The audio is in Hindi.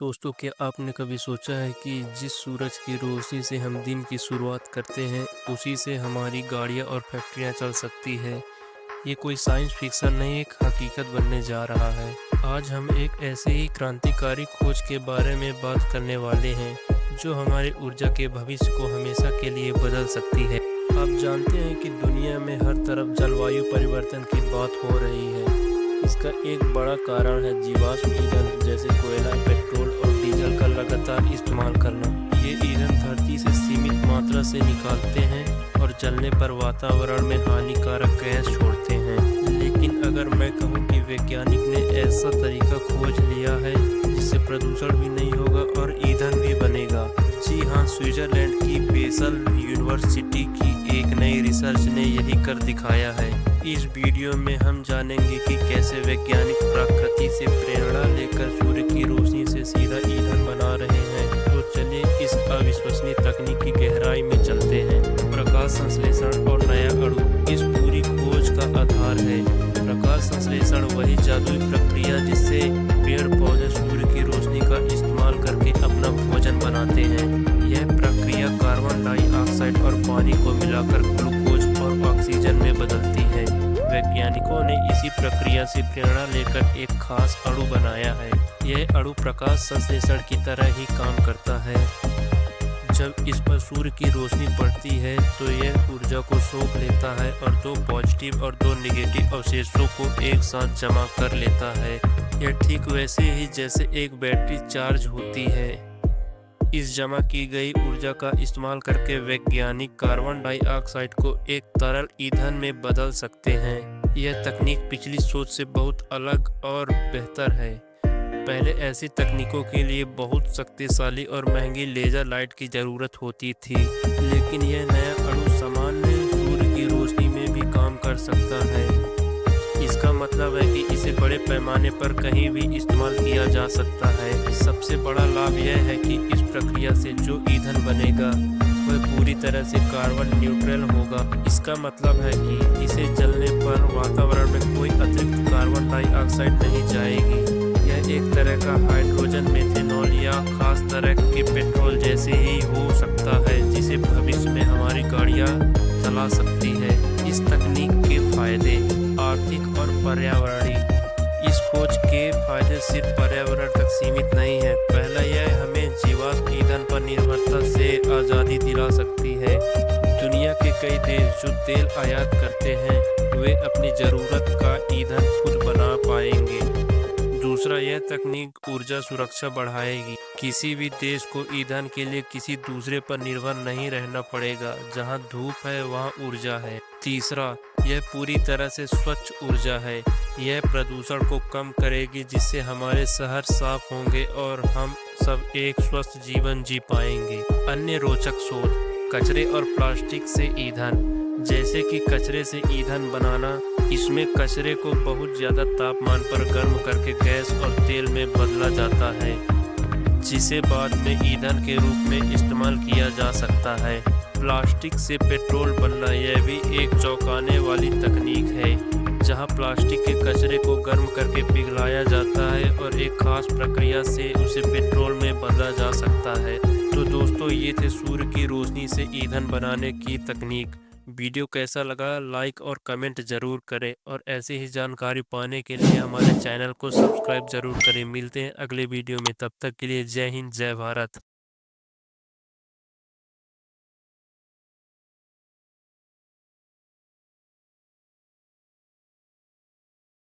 दोस्तों, क्या आपने कभी सोचा है कि जिस सूरज की रोशनी से हम दिन की शुरुआत करते हैं, उसी से हमारी गाड़ियाँ और फैक्ट्रियाँ चल सकती है। ये कोई साइंस फिक्शन नहीं, एक हकीकत बनने जा रहा है। आज हम एक ऐसे ही क्रांतिकारी खोज के बारे में बात करने वाले हैं, जो हमारी ऊर्जा के भविष्य को हमेशा के लिए बदल सकती है। आप जानते हैं कि दुनिया में हर तरफ जलवायु परिवर्तन की बात हो रही है। इसका एक बड़ा कारण है जीवाश्म ईंधन जैसे कोयला, पेट्रोल और डीजल का लगातार इस्तेमाल करना। ये ईंधन धरती से सीमित मात्रा से निकालते हैं और जलने पर वातावरण में हानिकारक गैस छोड़ते हैं। लेकिन अगर मैं कहूँ कि वैज्ञानिक ने ऐसा तरीका खोज लिया है जिससे प्रदूषण भी नहीं होगा और ईंधन भी बनेगा। जी हाँ, स्विट्जरलैंड की बेसल यूनिवर्सिटी की एक नई रिसर्च ने यही कर दिखाया है। इस वीडियो में हम जानेंगे कि कैसे वैज्ञानिक प्रकृति से प्रेरणा लेकर सूर्य की रोशनी से सीधा ईंधन बना रहे हैं। तो चलिए इस अविश्वसनीय तकनीक की गहराई में चलते हैं। प्रकाश संश्लेषण और नया अणु इस पूरी खोज का आधार है। प्रकाश संश्लेषण वही जादुई प्रक्रिया जिससे पेड़ पौधे सूर्य की रोशनी का इस्तेमाल करके अपना भोजन बनाते हैं। यह प्रक्रिया कार्बन डाइऑक्साइड और पानी को मिलाकर ग्लूकोज और ऑक्सीजन में बदलती है। वैज्ञानिकों ने इसी प्रक्रिया से प्रेरणा लेकर एक खास अणु बनाया है। यह अणु प्रकाश संश्लेषण की तरह ही काम करता है। जब इस पर सूर्य की रोशनी पड़ती है तो यह ऊर्जा को सोख लेता है और दो पॉजिटिव और दो नेगेटिव अवशेषों को एक साथ जमा कर लेता है। यह ठीक वैसे ही जैसे एक बैटरी चार्ज होती है। इस जमा की गई ऊर्जा का इस्तेमाल करके वैज्ञानिक कार्बन डाइऑक्साइड को एक तरल ईंधन में बदल सकते हैं। यह तकनीक पिछली सोच से बहुत अलग और बेहतर है। पहले ऐसी तकनीकों के लिए बहुत शक्तिशाली और महंगी लेजर लाइट की ज़रूरत होती थी, लेकिन यह नया अणु सामान्य सूर्य की रोशनी में भी काम कर सकता है। इसका मतलब है कि इसे बड़े पैमाने पर कहीं भी इस्तेमाल किया जा सकता है। सबसे बड़ा लाभ यह है कि इस प्रक्रिया से जो ईंधन बनेगा वह पूरी तरह से कार्बन न्यूट्रल होगा। इसका मतलब है कि इसे जलने पर वातावरण में कोई अतिरिक्त कार्बन डाइऑक्साइड नहीं जाएगी। यह एक तरह का हाइड्रोजन मेथेनॉल या खास तरह के पेट्रोल जैसे ही हो सकता है, जिसे भविष्य में हमारी गाड़ियाँ चला सकती है। इस तकनीक के फायदे आर्थिक और पर्यावरणीय। इस खोज के फायदे सिर्फ पर्यावरण तक सीमित नहीं है। पहला, यह हमें जीवाश्म ईंधन पर निर्भरता से आज़ादी दिला सकती है। दुनिया के कई देश जो तेल आयात करते हैं वे अपनी ज़रूरत का ईंधन खुद बना पाएंगे। दूसरा, यह तकनीक ऊर्जा सुरक्षा बढ़ाएगी। किसी भी देश को ईंधन के लिए किसी दूसरे पर निर्भर नहीं रहना पड़ेगा। जहां धूप है वहां ऊर्जा है। तीसरा, यह पूरी तरह से स्वच्छ ऊर्जा है। यह प्रदूषण को कम करेगी, जिससे हमारे शहर साफ होंगे और हम सब एक स्वस्थ जीवन जी पाएंगे। अन्य रोचक शोध, कचरे और प्लास्टिक से ईंधन। जैसे कि कचरे से ईंधन बनाना, इसमें कचरे को बहुत ज़्यादा तापमान पर गर्म करके गैस और तेल में बदला जाता है, जिसे बाद में ईंधन के रूप में इस्तेमाल किया जा सकता है। प्लास्टिक से पेट्रोल बनना, यह भी एक चौंकाने वाली तकनीक है, जहां प्लास्टिक के कचरे को गर्म करके पिघलाया जाता है और एक खास प्रक्रिया से उसे पेट्रोल में बदला जा सकता है। तो दोस्तों, ये थे सूर्य की रोशनी से ईंधन बनाने की तकनीक। वीडियो कैसा लगा लाइक और कमेंट ज़रूर करें और ऐसे ही जानकारी पाने के लिए हमारे चैनल को सब्सक्राइब ज़रूर करें। मिलते हैं अगले वीडियो में, तब तक के लिए जय हिंद, जय भारत।